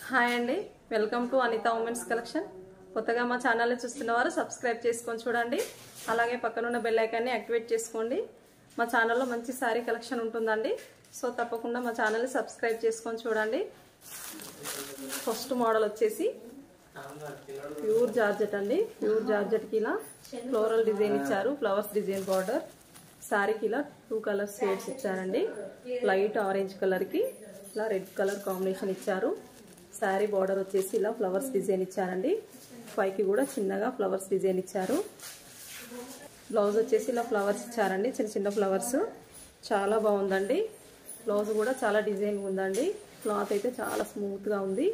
Hi అండి, welcome to Anitha women's collection. కొత్తగా మా ఛానల్ని చూస్తున్న వారు సబ్స్క్రైబ్ చేసుకొని చూడండి. అలాగే పక్కనున్న బెల్ ఐకాన్ని యాక్టివేట్ చేసుకోండి. మా ఛానల్లో మంచి శారీ కలెక్షన్ ఉంటుందండి. సో తప్పకుండా మా ఛానల్ని సబ్స్క్రైబ్ చేసుకొని చూడండి. ఫస్ట్ మోడల్ వచ్చేసి ప్యూర్ జార్జెట్ అండి. ప్యూర్ జార్జెట్కి ఇలా ఫ్లోరల్ డిజైన్ ఇచ్చారు, ఫ్లవర్స్ డిజైన్ బార్డర్. శారీకి ఇలా 2 కలర్ షేడ్స్ ఇచ్చారండి. లైట్ ఆరెంజ్ కలర్కి ఇలా రెడ్ కలర్ కాంబినేషన్ ఇచ్చారు. శారీ బార్డర్ వచ్చేసి ఇలా ఫ్లవర్స్ డిజైన్ ఇచ్చారండి. పైకి కూడా చిన్నగా ఫ్లవర్స్ డిజైన్ ఇచ్చారు. బ్లౌజ్ వచ్చేసి ఇలా ఫ్లవర్స్ ఇచ్చారండి, చిన్న చిన్న ఫ్లవర్స్. చాలా బాగుందండి. బ్లౌజ్ కూడా చాలా డిజైన్ ఉందండి. క్లాత్ అయితే చాలా స్మూత్గా ఉంది.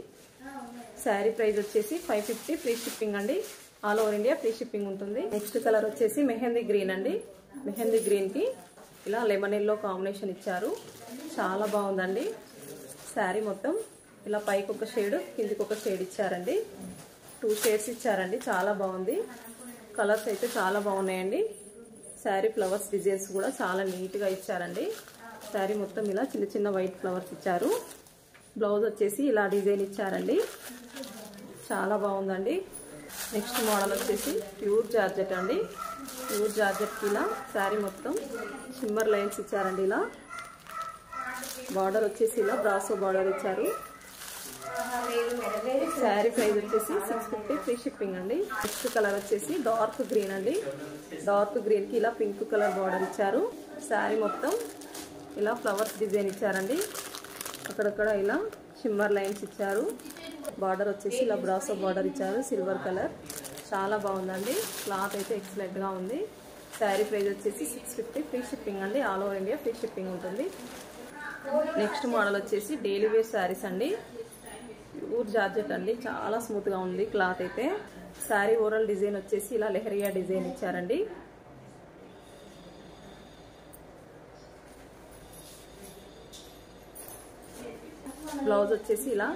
శారీ ప్రైస్ వచ్చేసి 550 ఫ్రీ షిప్పింగ్ అండి. All over India free shipping ఉంటుంది. నెక్స్ట్ కలర్ వచ్చేసి మెహందీ గ్రీన్ అండి. మెహందీ గ్రీన్కి ఇలా లెమన్ ఎల్లో కాంబినేషన్ ఇచ్చారు. చాలా బాగుందండి. శారీ మొత్తం ఇలా పైకి ఒక షేడ్, కిందికి ఒక షేడ్ ఇచ్చారండి. 2 షేడ్స్ ఇచ్చారండి. చాలా బాగుంది. కలర్స్ అయితే చాలా బాగున్నాయండి. శారీ ఫ్లవర్స్ డిజైన్స్ కూడా చాలా నీట్గా ఇచ్చారండి. శారీ మొత్తం ఇలా చిన్న చిన్న వైట్ ఫ్లవర్స్ ఇచ్చారు. బ్లౌజ్ వచ్చేసి ఇలా డిజైన్ ఇచ్చారండి. చాలా బాగుందండి. నెక్స్ట్ మోడల్ వచ్చేసి ప్యూర్ జార్జెట్ అండి. ప్యూర్ జార్జెట్కి ఇలా శారీ మొత్తం షిమ్మర్ లైన్స్ ఇచ్చారండి. ఇలా బార్డర్ వచ్చేసి ఇలా బ్రాసో బార్డర్ ఇచ్చారు. శారీ ప్రైస్ వచ్చేసి 650 ఫ్రీ షిప్పింగ్ అండి. నెక్స్ట్ కలర్ వచ్చేసి డార్క్ గ్రీన్ అండి. డార్క్ గ్రీన్కి ఇలా పింక్ కలర్ బార్డర్ ఇచ్చారు. శారీ మొత్తం ఇలా ఫ్లవర్స్ డిజైన్ ఇచ్చారండి. అక్కడక్కడ ఇలా షిమ్మర్ లైన్స్ ఇచ్చారు. బార్డర్ వచ్చేసి ఇలా బ్రాసో బార్డర్ ఇచ్చారు, సిల్వర్ కలర్. చాలా బాగుందండి. క్లాత్ అయితే ఎక్సలెంట్గా ఉంది. శారీ ప్రైస్ వచ్చేసి 650 ఫ్రీ షిప్పింగ్ అండి. All over India free shipping ఉంటుంది. నెక్స్ట్ మోడల్ వచ్చేసి డైలీ వేర్ శారీస్ అండి. ప్యూర్ జార్జెట్ అండి. చాలా స్మూత్గా ఉంది క్లాత్ అయితే. శారీ ఓవరాల్ డిజైన్ వచ్చేసి ఇలా లెహరియా డిజైన్ ఇచ్చారండి. బ్లౌజ్ వచ్చేసి ఇలా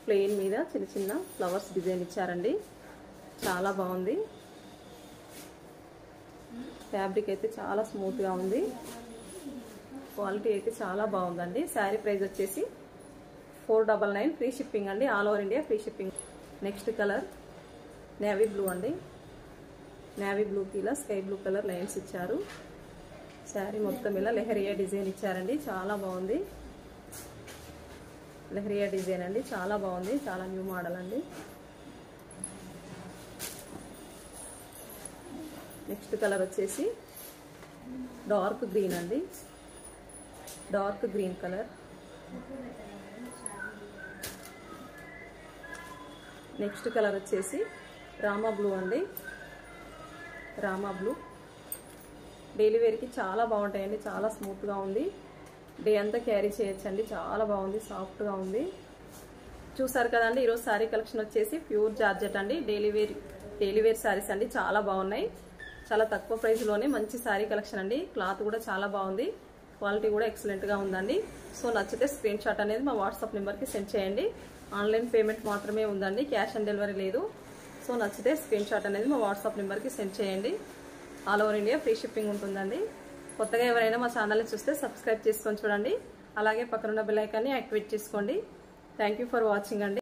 ప్లెయిన్ మీద చిన్న చిన్న ఫ్లవర్స్ డిజైన్ ఇచ్చారండి. చాలా బాగుంది. ఫ్యాబ్రిక్ అయితే చాలా స్మూత్గా ఉంది. క్వాలిటీ అయితే చాలా బాగుందండి. శారీ ప్రైస్ వచ్చేసి 499 ఫ్రీ షిప్పింగ్ అండి. All over India free shipping. Next colour navy blue అండి. నేవీ బ్లూకి ఇలా స్కై బ్లూ కలర్ లైన్స్ ఇచ్చారు. శారీ మొత్తం ఇలా లెహరియా డిజైన్ ఇచ్చారండి. చాలా బాగుంది. లెహరియా డిజైన్ అండి. చాలా బాగుంది. చాలా న్యూ మోడల్ అండి. నెక్స్ట్ కలర్ వచ్చేసి డార్క్ గ్రీన్ అండి. Dark green colour. Next colour వచ్చేసి రామా బ్లూ అండి. రామా బ్లూ డైలీ వేర్కి చాలా బాగుంటాయండి. చాలా స్మూత్గా ఉంది. డే అంతా క్యారీ చేయొచ్చండి. చాలా బాగుంది. సాఫ్ట్గా ఉంది. చూసారు కదండి. ఈరోజు శారీ కలెక్షన్ వచ్చేసి ప్యూర్ జార్జెట్ అండి. డైలీ వేర్ శారీస్ అండి. చాలా బాగున్నాయి. చాలా తక్కువ ప్రైస్లోనే మంచి శారీ కలెక్షన్ అండి. క్లాత్ కూడా చాలా బాగుంది. క్వాలిటీ కూడా ఎక్సలెంట్గా ఉందండి. సో నచ్చితే స్క్రీన్ షాట్ అనేది మా వాట్సాప్ నెంబర్కి సెండ్ చేయండి. ఆన్లైన్ పేమెంట్ మాత్రమే ఉందండి. క్యాష్ ఆన్ డెలివరీ లేదు. సో నచ్చితే స్క్రీన్ షాట్ అనేది మా వాట్సాప్ నెంబర్కి సెండ్ చేయండి. All over India free shipping ఉంటుందండి. కొత్తగా ఎవరైనా మా ఛానల్ని చూస్తే సబ్స్క్రైబ్ చేసుకొని చూడండి. అలాగే పక్కనున్న బెల్ ఐకాన్ని యాక్టివేట్ చేసుకోండి. థ్యాంక్ యూ ఫర్ వాచింగ్ అండి.